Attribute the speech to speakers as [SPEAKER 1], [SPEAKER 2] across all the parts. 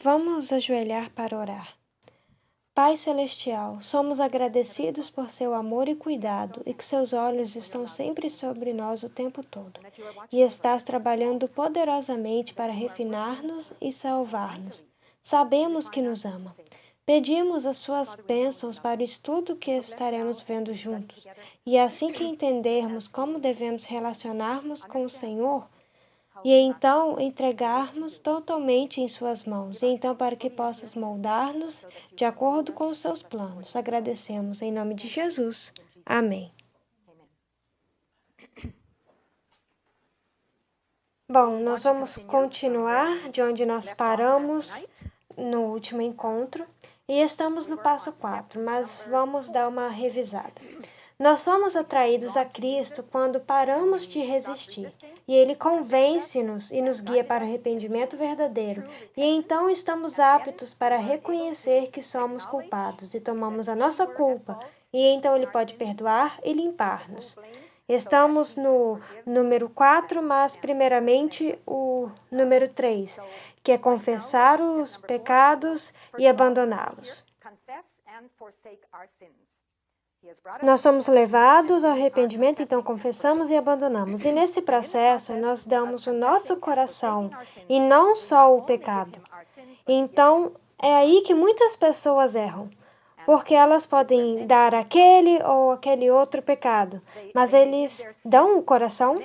[SPEAKER 1] Vamos ajoelhar para orar. Pai Celestial, somos agradecidos por seu amor e cuidado e que seus olhos estão sempre sobre nós o tempo todo. E estás trabalhando poderosamente para refinar-nos e salvar-nos. Sabemos que nos ama. Pedimos as suas bênçãos para o estudo que estaremos vendo juntos. E assim que entendermos como devemos relacionarmos com o Senhor, e então entregarmos totalmente em suas mãos, e então para que possas moldar-nos de acordo com os seus planos. Agradecemos em nome de Jesus. Amém. Bom, nós vamos continuar de onde nós paramos no último encontro e estamos no passo 4, mas vamos dar uma revisada. Nós somos atraídos a Cristo quando paramos de resistir, e Ele convence-nos e nos guia para o arrependimento verdadeiro, e então estamos aptos para reconhecer que somos culpados e tomamos a nossa culpa, e então Ele pode perdoar e limpar-nos. Estamos no número 4, mas primeiramente o número 3, que é confessar os pecados e abandoná-los. Nós somos levados ao arrependimento, então confessamos e abandonamos. E nesse processo, nós damos o nosso coração e não só o pecado. Então, é aí que muitas pessoas erram, porque elas podem dar aquele ou aquele outro pecado, mas eles dão o coração?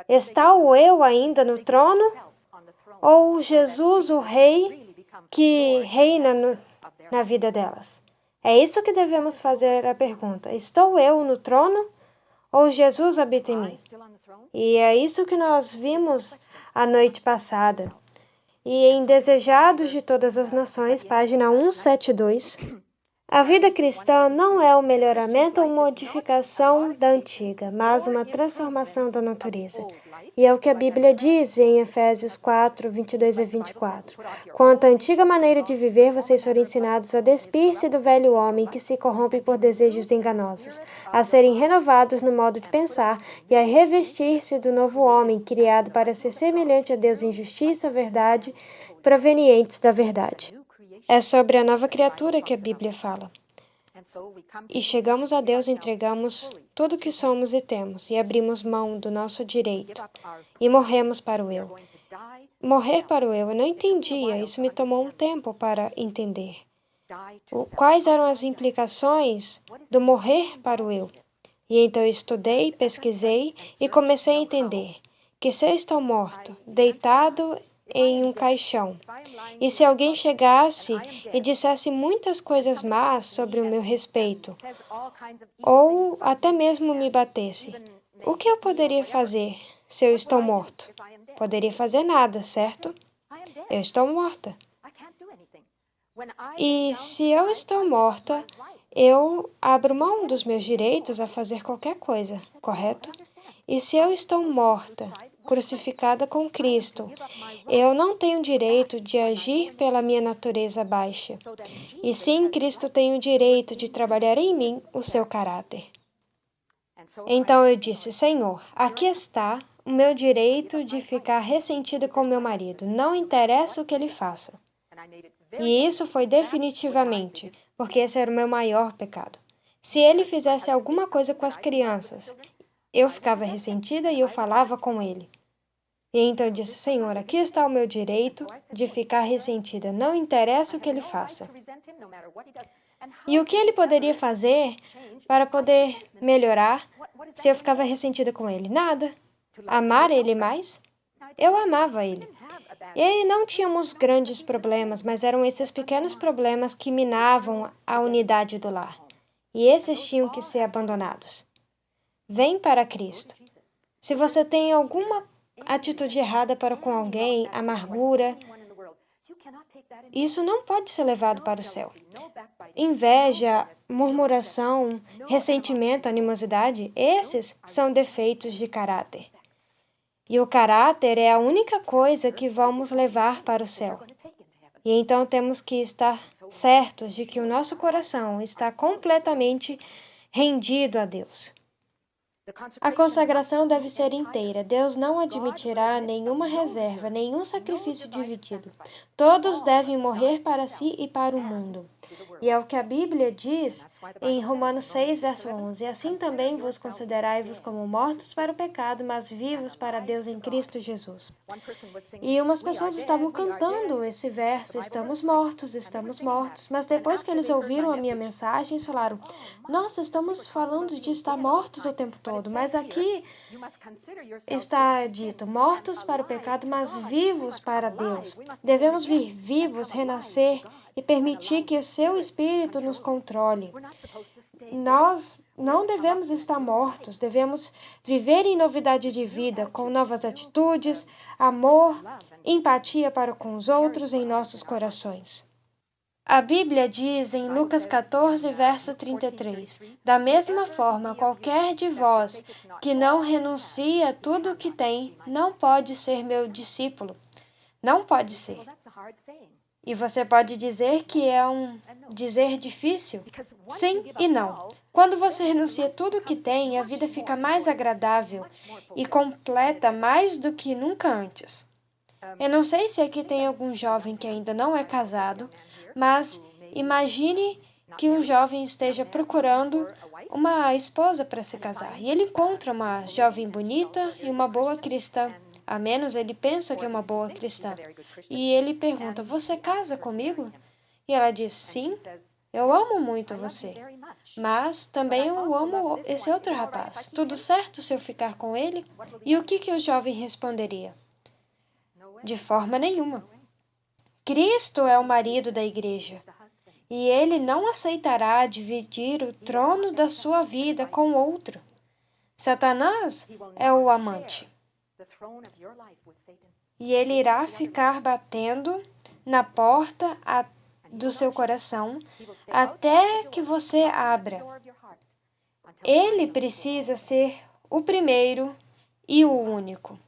[SPEAKER 1] Está o eu ainda no trono? Ou Jesus, o Rei, que reina na vida delas? É isso que devemos fazer a pergunta. Estou eu no trono ou Jesus habita em mim? E é isso que nós vimos a noite passada. E em Desejados de Todas as Nações, página 172, a vida cristã não é um melhoramento ou modificação da antiga, mas uma transformação da natureza. E é o que a Bíblia diz em Efésios 4, 22 a 24. Quanto à antiga maneira de viver, vocês foram ensinados a despir-se do velho homem que se corrompe por desejos enganosos, a serem renovados no modo de pensar e a revestir-se do novo homem, criado para ser semelhante a Deus em justiça, verdade, provenientes da verdade. É sobre a nova criatura que a Bíblia fala. E chegamos a Deus, entregamos tudo o que somos e temos, e abrimos mão do nosso direito, e morremos para o eu. Morrer para o eu não entendia, isso me tomou um tempo para entender. Quais eram as implicações do morrer para o eu? E então eu estudei, pesquisei e comecei a entender que se eu estou morto, deitado em um caixão, e se alguém chegasse e dissesse muitas coisas más sobre o meu respeito, ou até mesmo me batesse, o que eu poderia fazer se eu estou morto? Poderia fazer nada, certo? Eu estou morta. E se eu estou morta, eu abro mão dos meus direitos a fazer qualquer coisa, correto? E se eu estou morta, crucificada com Cristo, eu não tenho direito de agir pela minha natureza baixa. E sim, Cristo tem o direito de trabalhar em mim o seu caráter. Então eu disse, Senhor, aqui está o meu direito de ficar ressentida com meu marido, não interessa o que ele faça. E isso foi definitivamente, porque esse era o meu maior pecado. Se ele fizesse alguma coisa com as crianças, eu ficava ressentida e eu falava com ele. E então eu disse, Senhor, aqui está o meu direito de ficar ressentida, não interessa o que ele faça. E o que ele poderia fazer para poder melhorar se eu ficava ressentida com ele? Nada. Amar ele mais? Eu amava ele. E aí não tínhamos grandes problemas, mas eram esses pequenos problemas que minavam a unidade do lar. E esses tinham que ser abandonados. Vem para Cristo. Se você tem alguma atitude errada para com alguém, amargura, isso não pode ser levado para o céu. Inveja, murmuração, ressentimento, animosidade, esses são defeitos de caráter. E o caráter é a única coisa que vamos levar para o céu. E então temos que estar certos de que o nosso coração está completamente rendido a Deus. A consagração deve ser inteira. Deus não admitirá nenhuma reserva, nenhum sacrifício dividido. Todos devem morrer para si e para o mundo. E é o que a Bíblia diz em Romanos 6, verso 11. Assim também vos considerai-vos como mortos para o pecado, mas vivos para Deus em Cristo Jesus. E umas pessoas estavam cantando esse verso, estamos mortos, mas depois que eles ouviram a minha mensagem, eles falaram, nossa, estamos falando de estar mortos o tempo todo, mas aqui está dito, mortos para o pecado, mas vivos para Deus. Devemos vir vivos, renascer e permitir que o seu Espírito nos controle. Nós não devemos estar mortos, devemos viver em novidade de vida, com novas atitudes, amor, empatia para com os outros em nossos corações. A Bíblia diz em Lucas 14, verso 33, da mesma forma, qualquer de vós que não renuncia a tudo o que tem, não pode ser meu discípulo. Não pode ser. E você pode dizer que é um dizer difícil? Sim e não. Quando você renuncia tudo o que tem, a vida fica mais agradável e completa mais do que nunca antes. Eu não sei se aqui tem algum jovem que ainda não é casado, mas imagine que um jovem esteja procurando uma esposa para se casar e ele encontra uma jovem bonita e uma boa cristã. A menos ele pensa que é uma boa cristã. E ele pergunta, você casa comigo? E ela diz, sim, eu amo muito você. Mas também eu amo esse outro rapaz. Tudo certo se eu ficar com ele? E o que o jovem responderia? De forma nenhuma. Cristo é o marido da igreja. E ele não aceitará dividir o trono da sua vida com outro. Satanás é o amante. E ele irá ficar batendo na porta do seu coração até que você abra. Ele precisa ser o primeiro e o único.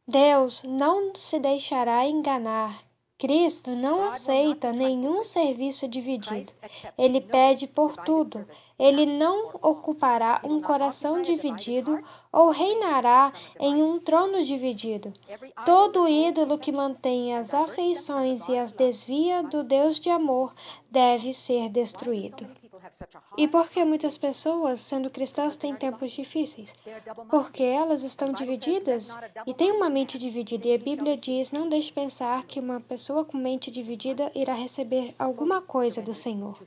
[SPEAKER 1] Deus não se deixará enganar. Cristo não aceita nenhum serviço dividido. Ele pede por tudo. Ele não ocupará um coração dividido ou reinará em um trono dividido. Todo ídolo que mantém as afeições e as desvia do Deus de amor deve ser destruído. E por que muitas pessoas, sendo cristãs, têm tempos difíceis? Porque elas estão divididas e têm uma mente dividida. E a Bíblia diz, não deixe pensar que uma pessoa com mente dividida irá receber alguma coisa do Senhor.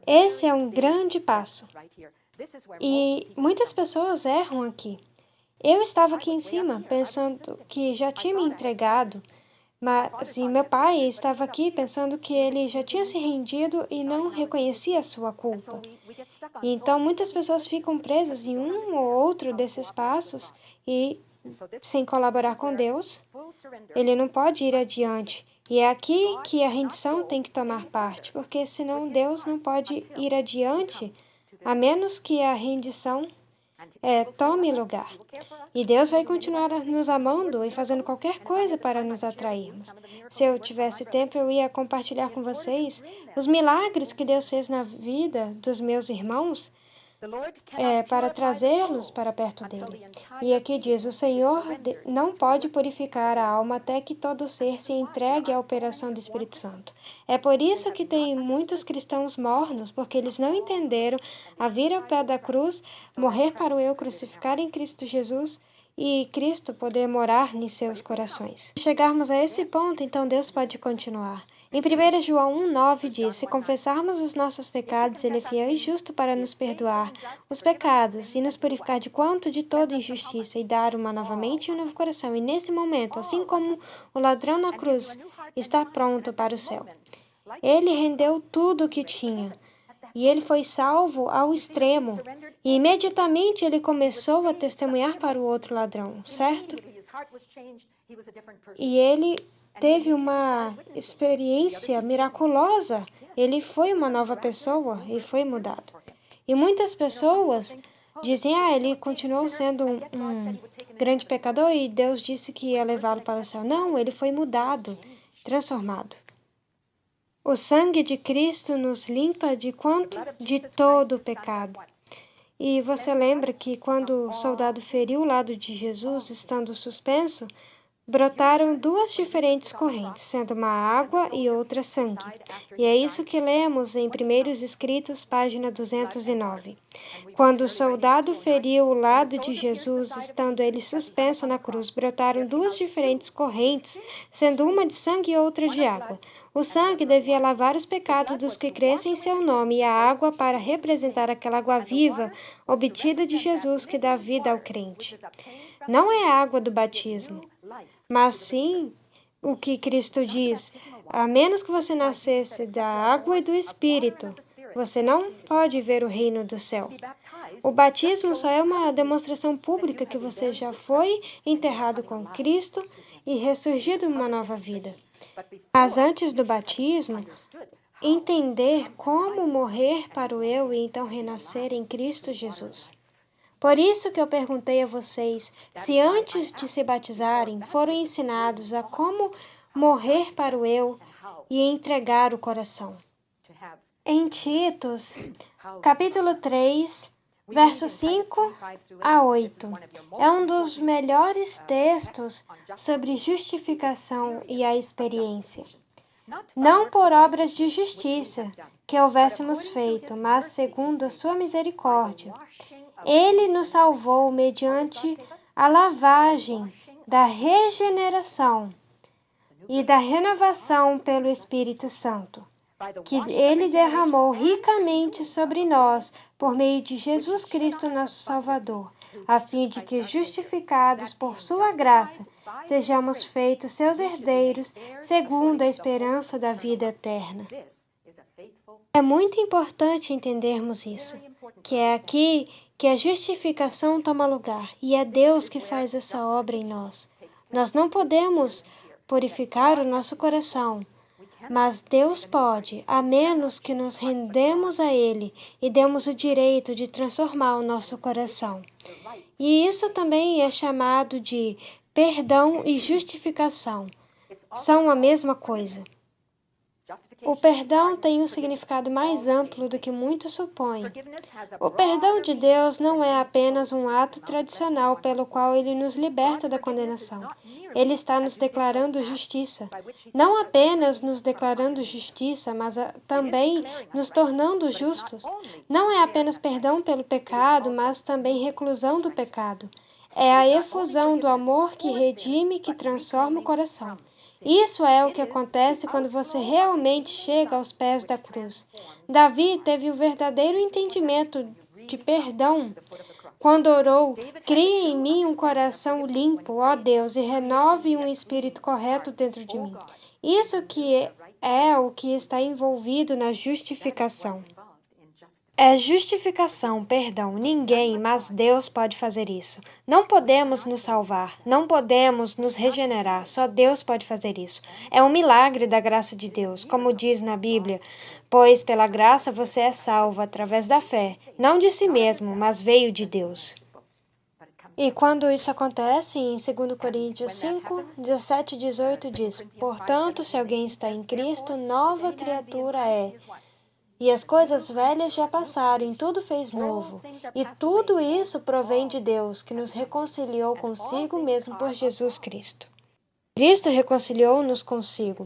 [SPEAKER 1] Esse é um grande passo. E muitas pessoas erram aqui. Eu estava aqui em cima, pensando que já tinha me entregado, mas meu pai estava aqui pensando que ele já tinha se rendido e não reconhecia a sua culpa. E então muitas pessoas ficam presas em um ou outro desses passos e, sem colaborar com Deus, ele não pode ir adiante. E é aqui que a rendição tem que tomar parte, porque senão Deus não pode ir adiante, a menos que a rendição tome lugar. E Deus vai continuar nos amando e fazendo qualquer coisa para nos atrairmos. Se eu tivesse tempo, eu ia compartilhar com vocês os milagres que Deus fez na vida dos meus irmãos para trazê-los para perto dele. E aqui diz, o Senhor não pode purificar a alma até que todo ser se entregue à operação do Espírito Santo. É por isso que tem muitos cristãos mornos, porque eles não entenderam a vir ao pé da cruz, morrer para o eu, crucificar em Cristo Jesus, e Cristo poder morar em seus corações. Se chegarmos a esse ponto, então Deus pode continuar. Em 1 João 1,9 diz, se confessarmos os nossos pecados, Ele é fiel e justo para nos perdoar os pecados e nos purificar de toda injustiça e dar uma novamente um novo coração. E nesse momento, assim como o ladrão na cruz está pronto para o céu, ele rendeu tudo o que tinha. E ele foi salvo ao extremo. E imediatamente ele começou a testemunhar para o outro ladrão, certo? E ele teve uma experiência miraculosa. Ele foi uma nova pessoa e foi mudado. E muitas pessoas dizem, ele continuou sendo um grande pecador e Deus disse que ia levá-lo para o céu. Não, ele foi mudado, transformado. O sangue de Cristo nos limpa de quanto? De todo o pecado. E você lembra que quando o soldado feriu o lado de Jesus, estando suspenso, brotaram duas diferentes correntes, sendo uma água e outra sangue. E é isso que lemos em Primeiros Escritos, página 209. Quando o soldado feriu o lado de Jesus, estando ele suspenso na cruz, brotaram duas diferentes correntes, sendo uma de sangue e outra de água. O sangue devia lavar os pecados dos que crescem em seu nome, e a água para representar aquela água viva obtida de Jesus que dá vida ao crente. Não é a água do batismo, mas sim o que Cristo diz: a menos que você nascesse da água e do Espírito, você não pode ver o reino do céu. O batismo só é uma demonstração pública que você já foi enterrado com Cristo e ressurgido em uma nova vida. Mas antes do batismo, entender como morrer para o eu e então renascer em Cristo Jesus. Por isso que eu perguntei a vocês se antes de se batizarem foram ensinados a como morrer para o eu e entregar o coração. Em Titos, capítulo 3, versos 5 a 8, é um dos melhores textos sobre justificação e a experiência. Não por obras de justiça que houvéssemos feito, mas segundo a sua misericórdia. Ele nos salvou mediante a lavagem da regeneração e da renovação pelo Espírito Santo, que Ele derramou ricamente sobre nós por meio de Jesus Cristo, nosso Salvador, a fim de que, justificados por sua graça, sejamos feitos seus herdeiros segundo a esperança da vida eterna. É muito importante entendermos isso, que é aqui que a justificação toma lugar, e é Deus que faz essa obra em nós. Nós não podemos purificar o nosso coração, mas Deus pode, a menos que nos rendemos a Ele e demos o direito de transformar o nosso coração. E isso também é chamado de perdão e justificação. São a mesma coisa. O perdão tem um significado mais amplo do que muitos supõem. O perdão de Deus não é apenas um ato tradicional pelo qual Ele nos liberta da condenação. Ele está nos declarando justiça. Não apenas nos declarando justiça, mas também nos tornando justos. Não é apenas perdão pelo pecado, mas também reclusão do pecado. É a efusão do amor que redime, que transforma o coração. Isso é o que acontece quando você realmente chega aos pés da cruz. Davi teve o verdadeiro entendimento de perdão quando orou: crie em mim um coração limpo, ó Deus, e renove um espírito correto dentro de mim. Isso que é o que está envolvido na justificação. É justificação, perdão. Ninguém, mas Deus pode fazer isso. Não podemos nos salvar, não podemos nos regenerar, só Deus pode fazer isso. É um milagre da graça de Deus, como diz na Bíblia, pois pela graça você é salvo através da fé, não de si mesmo, mas veio de Deus. E quando isso acontece, em 2 Coríntios 5, 17 e 18 diz: portanto, se alguém está em Cristo, nova criatura é. E as coisas velhas já passaram, e tudo fez novo. E tudo isso provém de Deus, que nos reconciliou consigo mesmo por Jesus Cristo. Cristo reconciliou-nos consigo.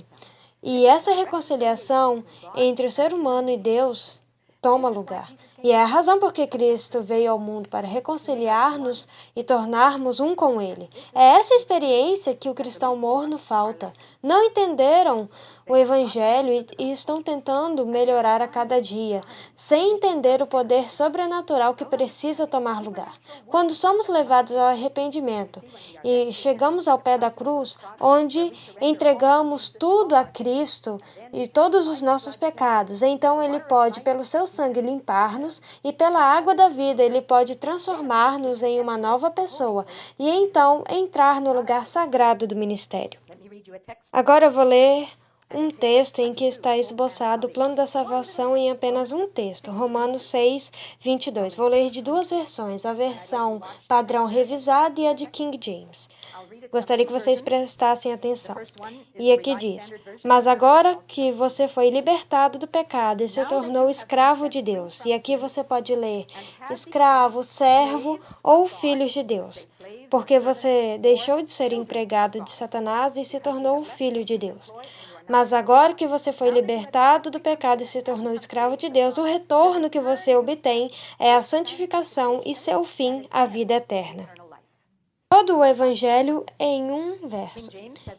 [SPEAKER 1] E essa reconciliação entre o ser humano e Deus toma lugar. E é a razão por que Cristo veio ao mundo, para reconciliar-nos e tornarmos um com Ele. É essa experiência que o cristão morno falta. Não entenderam o Evangelho e estão tentando melhorar a cada dia, sem entender o poder sobrenatural que precisa tomar lugar. Quando somos levados ao arrependimento e chegamos ao pé da cruz, onde entregamos tudo a Cristo e todos os nossos pecados, então Ele pode, pelo seu sangue, limpar-nos e pela água da vida Ele pode transformar-nos em uma nova pessoa e então entrar no lugar sagrado do ministério. Agora eu vou ler um texto em que está esboçado o plano da salvação em apenas um texto, Romanos 6, 22. Vou ler de duas versões, a versão padrão revisada e a de King James. Gostaria que vocês prestassem atenção. E aqui diz: mas agora que você foi libertado do pecado e se tornou escravo de Deus. E aqui você pode ler escravo, servo ou filhos de Deus. Porque você deixou de ser empregado de Satanás e se tornou filho de Deus. Mas agora que você foi libertado do pecado e se tornou escravo de Deus, o retorno que você obtém é a santificação e seu fim, a vida eterna. Todo o Evangelho em um verso.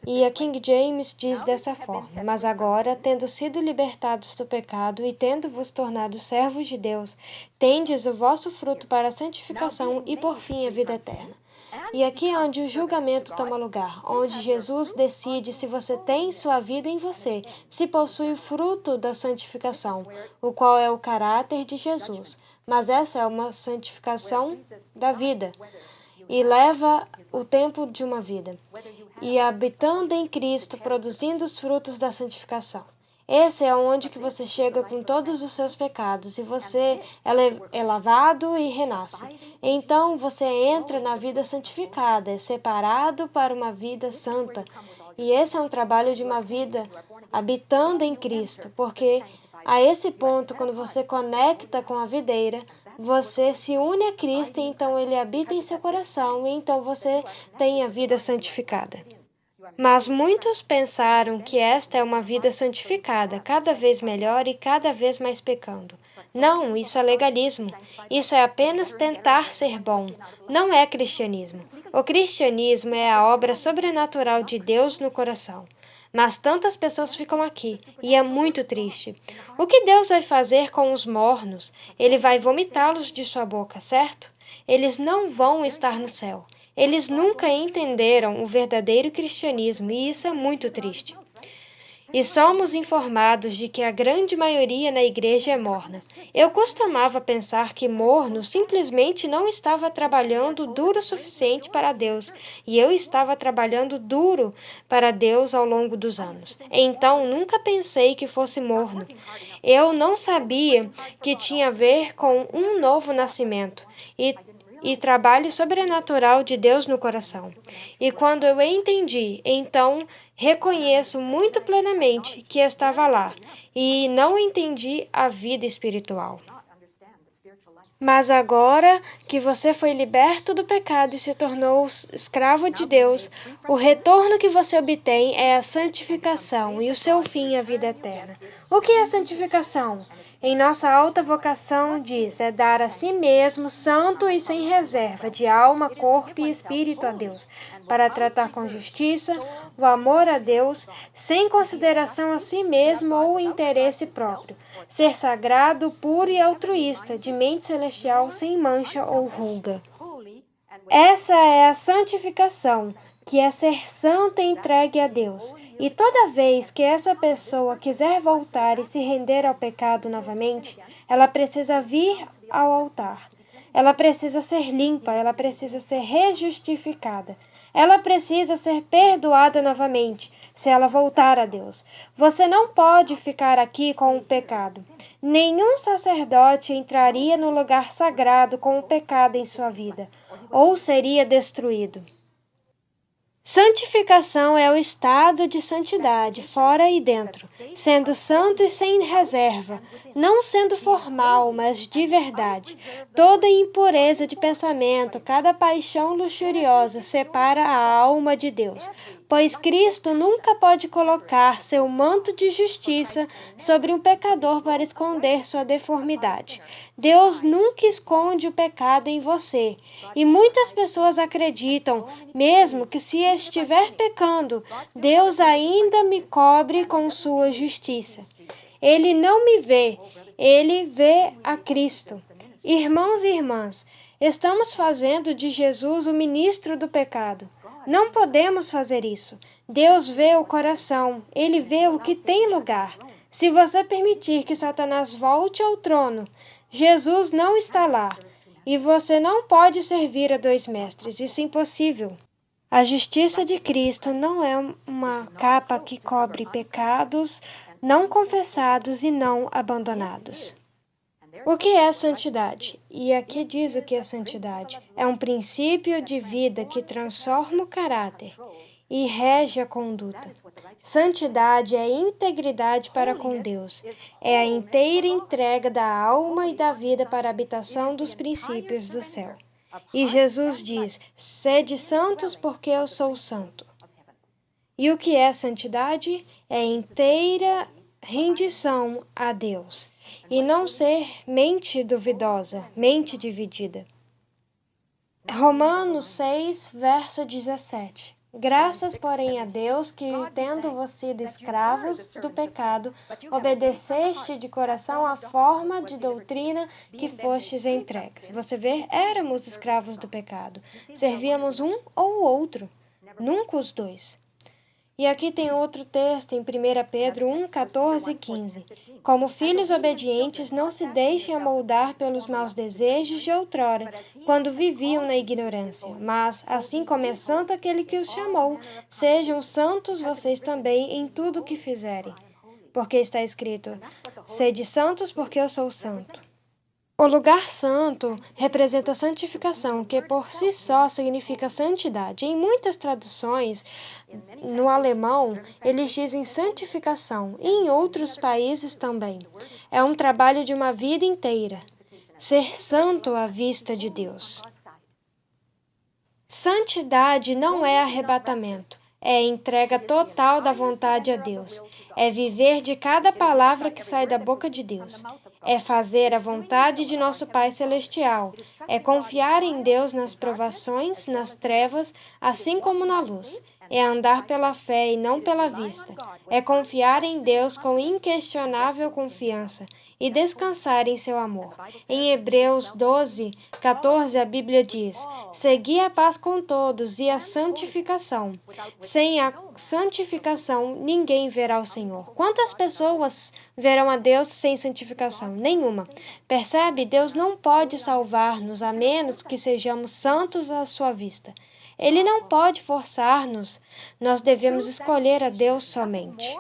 [SPEAKER 1] E a King James diz dessa forma: mas agora, tendo sido libertados do pecado e tendo-vos tornado servos de Deus, tendes o vosso fruto para a santificação e por fim a vida eterna. E aqui é onde o julgamento toma lugar, onde Jesus decide se você tem sua vida em você, se possui o fruto da santificação, o qual é o caráter de Jesus. Mas essa é uma santificação da vida e leva o tempo de uma vida. E habitando em Cristo, produzindo os frutos da santificação. Esse é onde que você chega com todos os seus pecados e você é lavado e renasce. Então você entra na vida santificada, é separado para uma vida santa. E esse é um trabalho de uma vida habitando em Cristo, porque a esse ponto, quando você conecta com a videira, você se une a Cristo e então Ele habita em seu coração e então você tem a vida santificada. Mas muitos pensaram que esta é uma vida santificada, cada vez melhor e cada vez mais pecando. Não, isso é legalismo. Isso é apenas tentar ser bom. Não é cristianismo. O cristianismo é a obra sobrenatural de Deus no coração. Mas tantas pessoas ficam aqui, e é muito triste. O que Deus vai fazer com os mornos? Ele vai vomitá-los de sua boca, certo? Eles não vão estar no céu. Eles nunca entenderam o verdadeiro cristianismo, e isso é muito triste. E somos informados de que a grande maioria na igreja é morna. Eu costumava pensar que morno simplesmente não estava trabalhando duro o suficiente para Deus, e eu estava trabalhando duro para Deus ao longo dos anos. Então, nunca pensei que fosse morno. Eu não sabia que tinha a ver com um novo nascimento e trabalho sobrenatural de Deus no coração. E quando eu entendi, então reconheço muito plenamente que estava lá e não entendi a vida espiritual. Mas agora que você foi liberto do pecado e se tornou escravo de Deus, o retorno que você obtém é a santificação e o seu fim a vida eterna. O que é santificação? Em nossa alta vocação, diz, é dar a si mesmo, santo e sem reserva, de alma, corpo e espírito a Deus, para tratar com justiça, o amor a Deus, sem consideração a si mesmo ou interesse próprio, ser sagrado, puro e altruísta, de mente celestial, sem mancha ou ruga. Essa é a santificação, que é ser santo e entregue a Deus. E toda vez que essa pessoa quiser voltar e se render ao pecado novamente, ela precisa vir ao altar. Ela precisa ser limpa, ela precisa ser rejustificada. Ela precisa ser perdoada novamente, se ela voltar a Deus. Você não pode ficar aqui com o pecado. Nenhum sacerdote entraria no lugar sagrado com o pecado em sua vida, ou seria destruído. Santificação é o estado de santidade, fora e dentro, sendo santo e sem reserva, não sendo formal, mas de verdade. Toda impureza de pensamento, cada paixão luxuriosa separa a alma de Deus, pois Cristo nunca pode colocar seu manto de justiça sobre um pecador para esconder sua deformidade. Deus nunca esconde o pecado em você, e muitas pessoas acreditam, mesmo que se estiver pecando, Deus ainda me cobre com sua justiça. Ele não me vê, ele vê a Cristo. Irmãos e irmãs, estamos fazendo de Jesus o ministro do pecado. Não podemos fazer isso. Deus vê o coração, Ele vê o que tem lugar. Se você permitir que Satanás volte ao trono, Jesus não está lá. E você não pode servir a dois mestres, isso é impossível. A justiça de Cristo não é uma capa que cobre pecados não confessados e não abandonados. O que é santidade? E aqui diz o que é santidade. É um princípio de vida que transforma o caráter e rege a conduta. Santidade é integridade para com Deus. É a inteira entrega da alma e da vida para a habitação dos princípios do céu. E Jesus diz: sede santos porque eu sou santo. E o que é santidade? É inteira rendição a Deus. E não ser mente duvidosa, mente dividida. Romanos 6, verso 17. Graças, porém, a Deus que, tendo-vos sido escravos do pecado, obedeceste de coração à forma de doutrina que fostes entregues. Você vê, éramos escravos do pecado. Servíamos um ou o outro, nunca os dois. E aqui tem outro texto em 1 Pedro 1, 14 e 15. Como filhos obedientes, não se deixem amoldar pelos maus desejos de outrora, quando viviam na ignorância. Mas, assim como é santo aquele que os chamou, sejam santos vocês também em tudo o que fizerem. Porque está escrito: sede santos porque eu sou santo. O lugar santo representa a santificação, que por si só significa santidade. Em muitas traduções, no alemão, eles dizem santificação, e em outros países também. É um trabalho de uma vida inteira. Ser santo à vista de Deus. Santidade não é arrebatamento. É entrega total da vontade a Deus. É viver de cada palavra que sai da boca de Deus. É fazer a vontade de nosso Pai Celestial. É confiar em Deus nas provações, nas trevas, assim como na luz. É andar pela fé e não pela vista. É confiar em Deus com inquestionável confiança e descansar em seu amor. Em Hebreus 12, 14, a Bíblia diz: segui a paz com todos e a santificação. Sem a santificação, ninguém verá o Senhor. Quantas pessoas verão a Deus sem santificação? Nenhuma. Percebe? Deus não pode salvar-nos a menos que sejamos santos à sua vista. Ele não pode forçar-nos. Nós devemos escolher a Deus somente.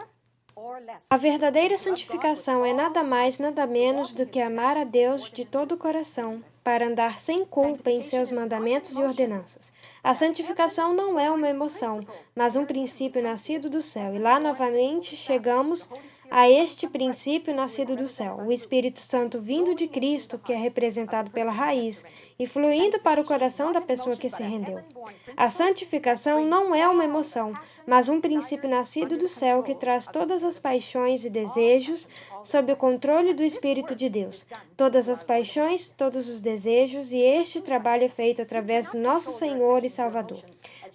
[SPEAKER 1] A verdadeira santificação é nada mais, nada menos do que amar a Deus de todo o coração, para andar sem culpa em seus mandamentos e ordenanças. A santificação não é uma emoção, mas um princípio nascido do céu. E lá novamente chegamos a este princípio nascido do céu, o Espírito Santo vindo de Cristo, que é representado pela raiz, e fluindo para o coração da pessoa que se rendeu. A santificação não é uma emoção, mas um princípio nascido do céu que traz todas as paixões e desejos sob o controle do Espírito de Deus. Todas as paixões, todos os desejos, e este trabalho é feito através do nosso Senhor e Salvador.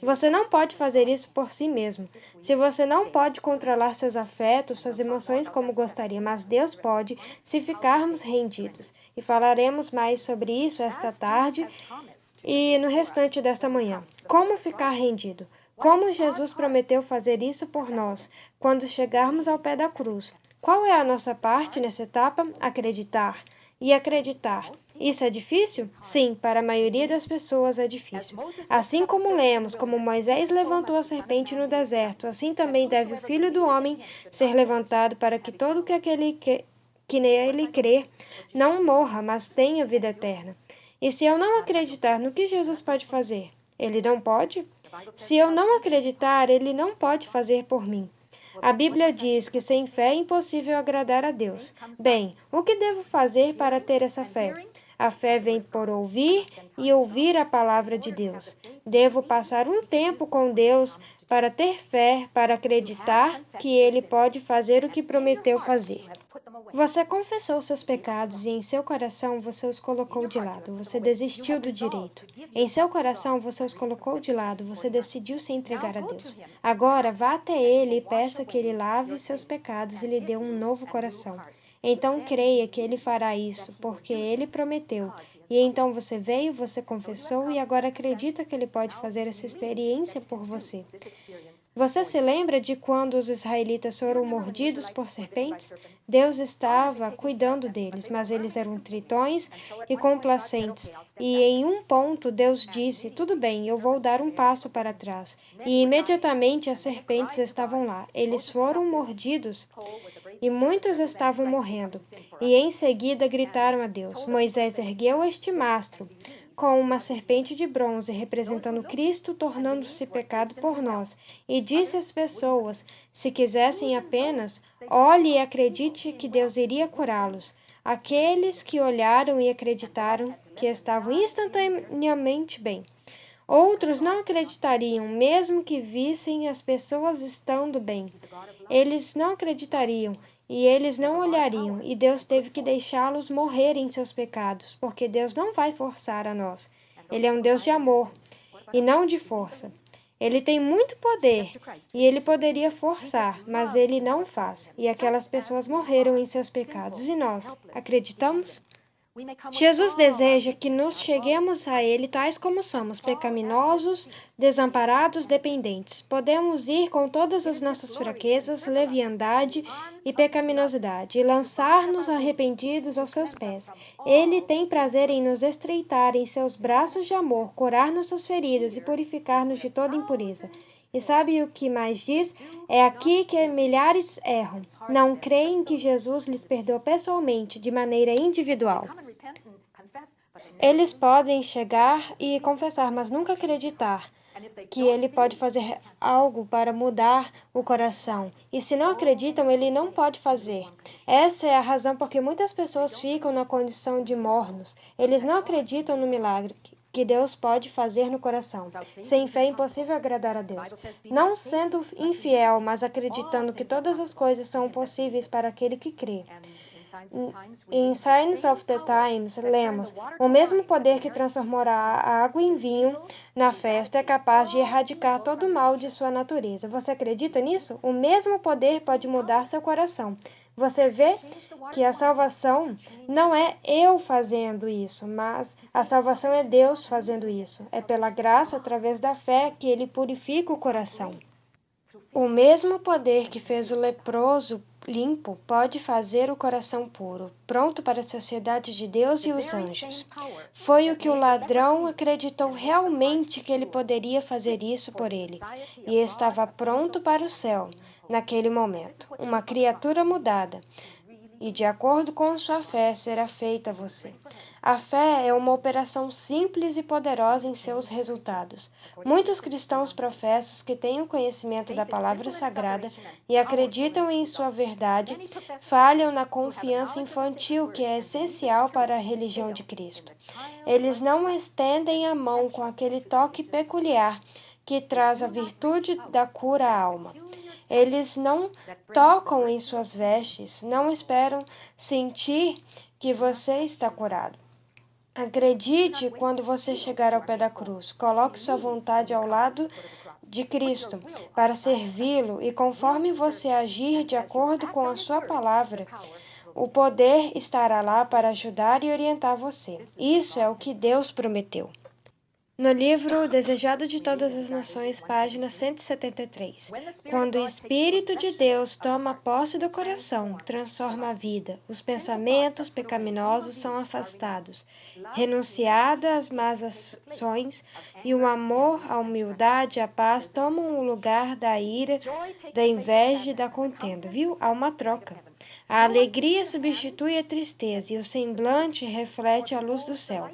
[SPEAKER 1] Você não pode fazer isso por si mesmo. Se você não pode controlar seus afetos, suas emoções como gostaria, mas Deus pode, se ficarmos rendidos. E falaremos mais sobre isso esta tarde e no restante desta manhã. Como ficar rendido? Como Jesus prometeu fazer isso por nós, quando chegarmos ao pé da cruz. Qual é a nossa parte nessa etapa? Acreditar. E acreditar. Isso é difícil? Sim, para a maioria das pessoas é difícil. Assim como lemos, como Moisés levantou a serpente no deserto, assim também deve o Filho do Homem ser levantado para que todo aquele que nele crê não morra, mas tenha vida eterna. E se eu não acreditar no que Jesus pode fazer, ele não pode? Se eu não acreditar, ele não pode fazer por mim. A Bíblia diz que sem fé é impossível agradar a Deus. Bem, o que devo fazer para ter essa fé? A fé vem por ouvir e ouvir a palavra de Deus. Devo passar um tempo com Deus para ter fé, para acreditar que Ele pode fazer o que prometeu fazer. Você confessou seus pecados e em seu coração você os colocou de lado. Você desistiu do direito. Em seu coração você os colocou de lado. Você decidiu se entregar a Deus. Agora vá até Ele e peça que Ele lave seus pecados e lhe dê um novo coração. Então creia que Ele fará isso, porque Ele prometeu. E então você veio, você confessou e agora acredita que Ele pode fazer essa experiência por você. Você se lembra de quando os israelitas foram mordidos por serpentes? Deus estava cuidando deles, mas eles eram tritões e complacentes. E em um ponto Deus disse: tudo bem, eu vou dar um passo para trás. E imediatamente as serpentes estavam lá. Eles foram mordidos. e muitos estavam morrendo. E em seguida gritaram a Deus. Moisés ergueu este mastro com uma serpente de bronze, representando Cristo, tornando-se pecado por nós, e disse às pessoas, se quisessem apenas, olhe e acredite que Deus iria curá-los. Aqueles que olharam e acreditaram que estavam instantaneamente bem. Outros não acreditariam, mesmo que vissem as pessoas estando bem. Eles não acreditariam e eles não olhariam, e Deus teve que deixá-los morrer em seus pecados, porque Deus não vai forçar a nós. Ele é um Deus de amor e não de força. Ele tem muito poder e ele poderia forçar, mas ele não faz. E aquelas pessoas morreram em seus pecados. E nós, acreditamos? Jesus deseja que nos cheguemos a Ele tais como somos, pecaminosos, desamparados, dependentes. Podemos ir com todas as nossas fraquezas, leviandade e pecaminosidade e lançar-nos arrependidos aos seus pés. Ele tem prazer em nos estreitar em seus braços de amor, curar nossas feridas e purificar-nos de toda impureza. E sabe o que mais diz? É aqui que milhares erram. Não creem que Jesus lhes perdoa pessoalmente, de maneira individual. Eles podem chegar e confessar, mas nunca acreditar que ele pode fazer algo para mudar o coração. E se não acreditam, ele não pode fazer. Essa é a razão por que muitas pessoas ficam na condição de mornos. Eles não acreditam no milagre que Deus pode fazer no coração. Sem fé é impossível agradar a Deus. Não sendo infiel, mas acreditando que todas as coisas são possíveis para aquele que crê. Em Signs of the Times, lemos: o mesmo poder que transformou a água em vinho na festa é capaz de erradicar todo o mal de sua natureza. Você acredita nisso? O mesmo poder pode mudar seu coração. Você vê que a salvação não é eu fazendo isso, mas a salvação é Deus fazendo isso. É pela graça, através da fé, que Ele purifica o coração. O mesmo poder que fez o leproso limpo pode fazer o coração puro, pronto para a sociedade de Deus e os anjos. Foi o que o ladrão acreditou realmente que ele poderia fazer isso por ele, e estava pronto para o céu, naquele momento, uma criatura mudada. E de acordo com sua fé será feita você. A fé é uma operação simples e poderosa em seus resultados. Muitos cristãos professos que têm o conhecimento da palavra sagrada e acreditam em sua verdade falham na confiança infantil que é essencial para a religião de Cristo. Eles não estendem a mão com aquele toque peculiar que traz a virtude da cura à alma. Eles não tocam em suas vestes, não esperam sentir que você está curado. Acredite quando você chegar ao pé da cruz. Coloque sua vontade ao lado de Cristo para servi-lo e conforme você agir de acordo com a sua palavra, o poder estará lá para ajudar e orientar você. Isso é o que Deus prometeu. No livro Desejado de Todas as Nações, página 173. Quando o Espírito de Deus toma posse do coração, transforma a vida. Os pensamentos pecaminosos são afastados. Renunciada às más ações e o amor, a humildade, a paz tomam o lugar da ira, da inveja e da contenda. Viu? Há uma troca. A alegria substitui a tristeza e o semblante reflete a luz do céu.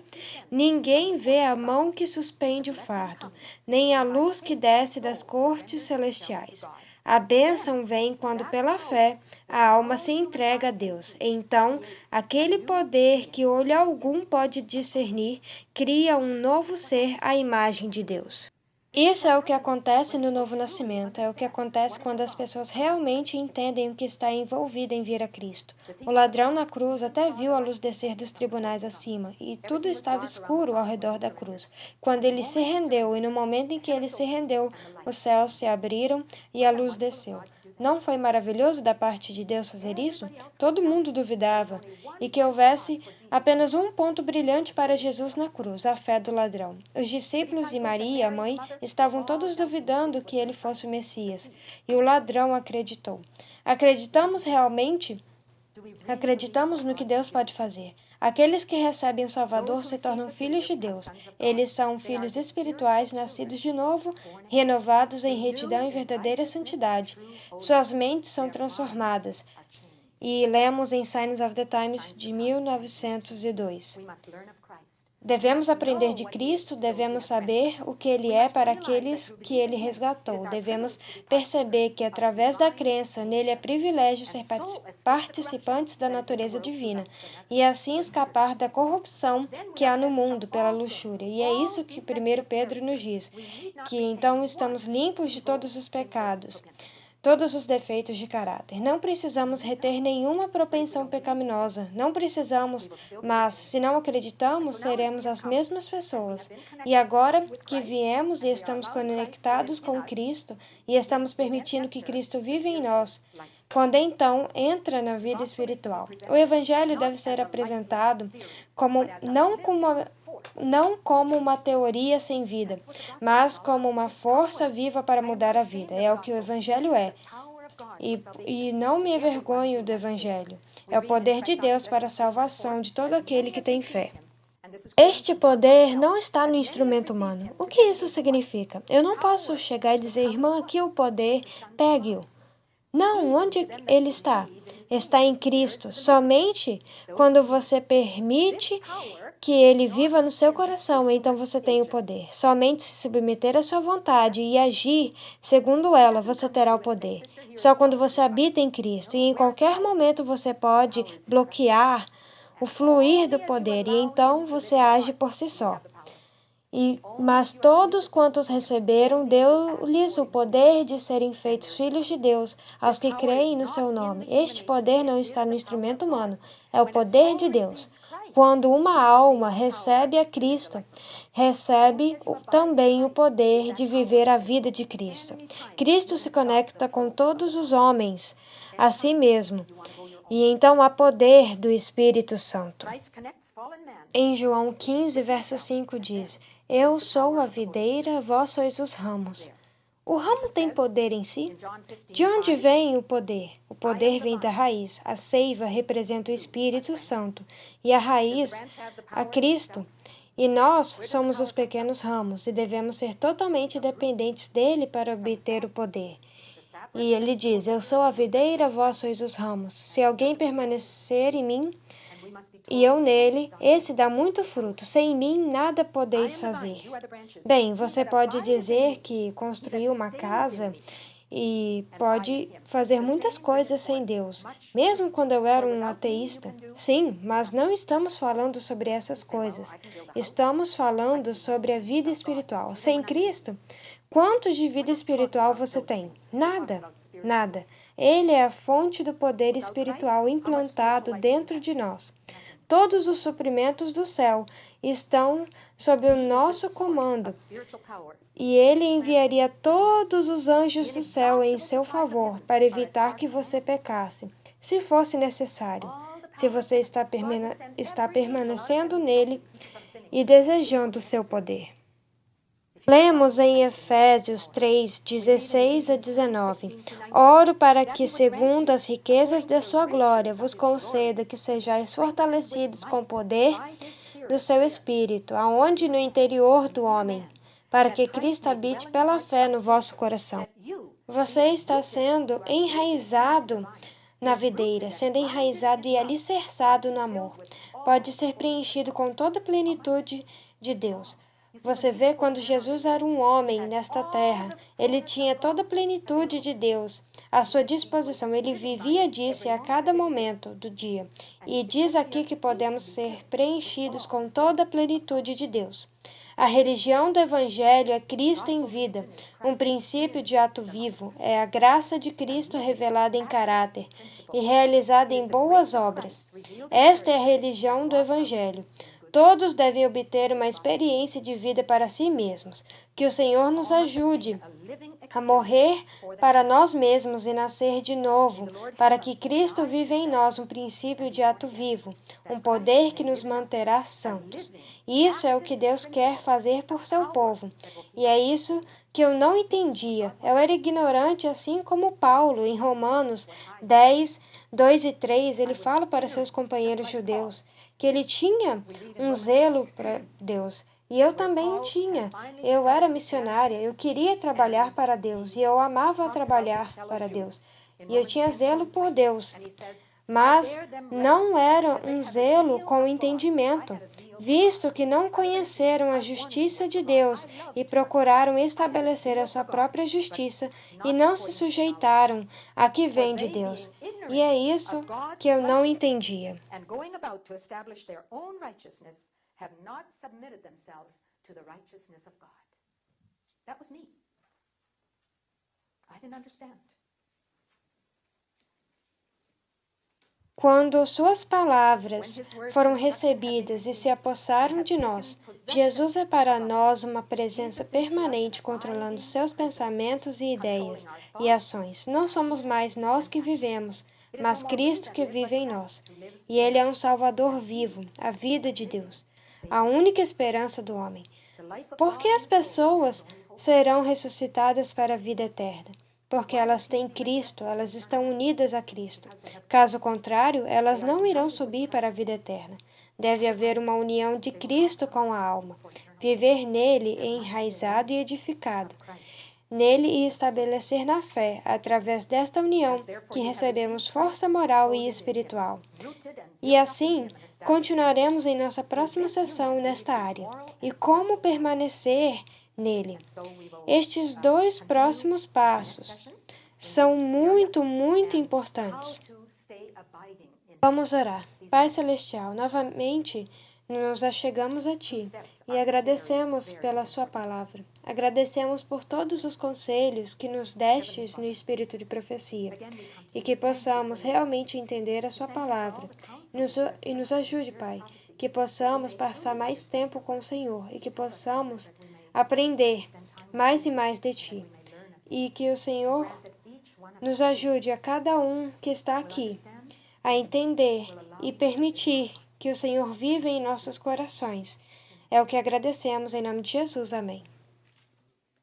[SPEAKER 1] Ninguém vê a mão que suspende o fardo, nem a luz que desce das cortes celestiais. A bênção vem quando, pela fé, a alma se entrega a Deus. Então, aquele poder que olho algum pode discernir, cria um novo ser à imagem de Deus. Isso é o que acontece no novo nascimento, é o que acontece quando as pessoas realmente entendem o que está envolvido em vir a Cristo. O ladrão na cruz até viu a luz descer dos tribunais acima, e tudo estava escuro ao redor da cruz. Quando ele se rendeu, e no momento em que ele se rendeu, os céus se abriram e a luz desceu. Não foi maravilhoso da parte de Deus fazer isso? Todo mundo duvidava, e que houvesse apenas um ponto brilhante para Jesus na cruz, a fé do ladrão. Os discípulos e Maria, a mãe, estavam todos duvidando que ele fosse o Messias, e o ladrão acreditou. Acreditamos realmente? Acreditamos no que Deus pode fazer. Aqueles que recebem o Salvador se tornam filhos de Deus. Eles são filhos espirituais, nascidos de novo, renovados em retidão e verdadeira santidade. Suas mentes são transformadas. E lemos em Signs of the Times de 1902. Devemos aprender de Cristo, devemos saber o que Ele é para aqueles que Ele resgatou. Devemos perceber que, através da crença nele, é privilégio ser participantes da natureza divina e assim escapar da corrupção que há no mundo pela luxúria. E é isso que 1 Pedro nos diz, que então estamos limpos de todos os pecados, todos os defeitos de caráter. Não precisamos reter nenhuma propensão pecaminosa. Não precisamos, mas se não acreditamos, seremos as mesmas pessoas. E agora que viemos e estamos conectados com Cristo e estamos permitindo que Cristo vive em nós, quando então entra na vida espiritual. O Evangelho deve ser apresentado não como uma teoria sem vida, mas como uma força viva para mudar a vida. É o que o Evangelho é. E não me envergonho do Evangelho. É o poder de Deus para a salvação de todo aquele que tem fé. Este poder não está no instrumento humano. O que isso significa? Eu não posso chegar e dizer, irmã, aqui o poder, pegue-o. Não, onde ele está? Está em Cristo. Somente quando você permite que ele viva no seu coração, então você tem o poder. Somente se submeter à sua vontade e agir segundo ela, você terá o poder. Só quando você habita em Cristo, e em qualquer momento você pode bloquear o fluir do poder, e então você age por si só. Mas todos quantos receberam, deu-lhes o poder de serem feitos filhos de Deus, aos que creem no seu nome. Este poder não está no instrumento humano, é o poder de Deus. Quando uma alma recebe a Cristo, recebe também o poder de viver a vida de Cristo. Cristo se conecta com todos os homens, a si mesmo, e então há poder do Espírito Santo. Em João 15, verso 5 diz, eu sou a videira, vós sois os ramos. O ramo tem poder em si? De onde vem o poder? O poder vem da raiz. A seiva representa o Espírito Santo e a raiz, a Cristo. E nós somos os pequenos ramos e devemos ser totalmente dependentes dele para obter o poder. E ele diz, eu sou a videira, vós sois os ramos. Se alguém permanecer em mim e eu nele, esse dá muito fruto. Sem mim, nada podeis fazer. Bem, você pode dizer que construiu uma casa e pode fazer muitas coisas sem Deus, mesmo quando eu era um ateísta. Sim, mas não estamos falando sobre essas coisas. Estamos falando sobre a vida espiritual. Sem Cristo, quanto de vida espiritual você tem? Nada, nada. Ele é a fonte do poder espiritual implantado dentro de nós. Todos os suprimentos do céu estão sob o nosso comando, e ele enviaria todos os anjos do céu em seu favor para evitar que você pecasse, se fosse necessário, se você está permanecendo nele e desejando o seu poder. Lemos em Efésios 3, 16 a 19. Oro para que, segundo as riquezas de sua glória, vos conceda que sejais fortalecidos com o poder do seu Espírito, aonde no interior do homem, para que Cristo habite pela fé no vosso coração. Você está sendo enraizado na videira, sendo enraizado e alicerçado no amor. Pode ser preenchido com toda a plenitude de Deus. Você vê, quando Jesus era um homem nesta terra, ele tinha toda a plenitude de Deus à sua disposição. Ele vivia disso a cada momento do dia. E diz aqui que podemos ser preenchidos com toda a plenitude de Deus. A religião do Evangelho é Cristo em vida, um princípio de ato vivo, é a graça de Cristo revelada em caráter e realizada em boas obras. Esta é a religião do Evangelho. Todos devem obter uma experiência de vida para si mesmos. Que o Senhor nos ajude a morrer para nós mesmos e nascer de novo, para que Cristo viva em nós um princípio de ato vivo, um poder que nos manterá santos. E isso é o que Deus quer fazer por seu povo. E é isso que eu não entendia. Eu era ignorante, assim como Paulo, em Romanos 10, 2 e 3, ele fala para seus companheiros judeus que ele tinha um zelo para Deus. E eu também tinha. Eu era missionária, eu queria trabalhar para Deus, e eu amava trabalhar para Deus. E eu tinha zelo por Deus. mas não era um zelo com entendimento, visto que não conheceram a justiça de Deus e procuraram estabelecer a sua própria justiça e não se sujeitaram à que vem de Deus. E é isso que eu não entendia. Quando suas palavras foram recebidas e se apossaram de nós, Jesus é para nós uma presença permanente controlando seus pensamentos e ideias e ações. Não somos mais nós que vivemos, mas Cristo que vive em nós. E Ele é um Salvador vivo, a vida de Deus, a única esperança do homem. Por que as pessoas serão ressuscitadas para a vida eterna? Porque elas têm Cristo, elas estão unidas a Cristo. Caso contrário, elas não irão subir para a vida eterna. Deve haver uma união de Cristo com a alma, viver nele enraizado e edificado, nele e estabelecer na fé, através desta união, que recebemos força moral e espiritual. E assim, continuaremos em nossa próxima sessão nesta área. E como permanecer nele? Estes dois próximos passos são muito importantes. Vamos orar. Pai Celestial, novamente nos achegamos a Ti e agradecemos pela Sua palavra. Agradecemos por todos os conselhos que nos destes no espírito de profecia e que possamos realmente entender a Sua palavra. E nos ajude, Pai, que possamos passar mais tempo com o Senhor e que possamos aprender mais e mais de Ti. E que o Senhor nos ajude a cada um que está aqui a entender e permitir que o Senhor viva em nossos corações. É o que agradecemos em nome de Jesus. Amém.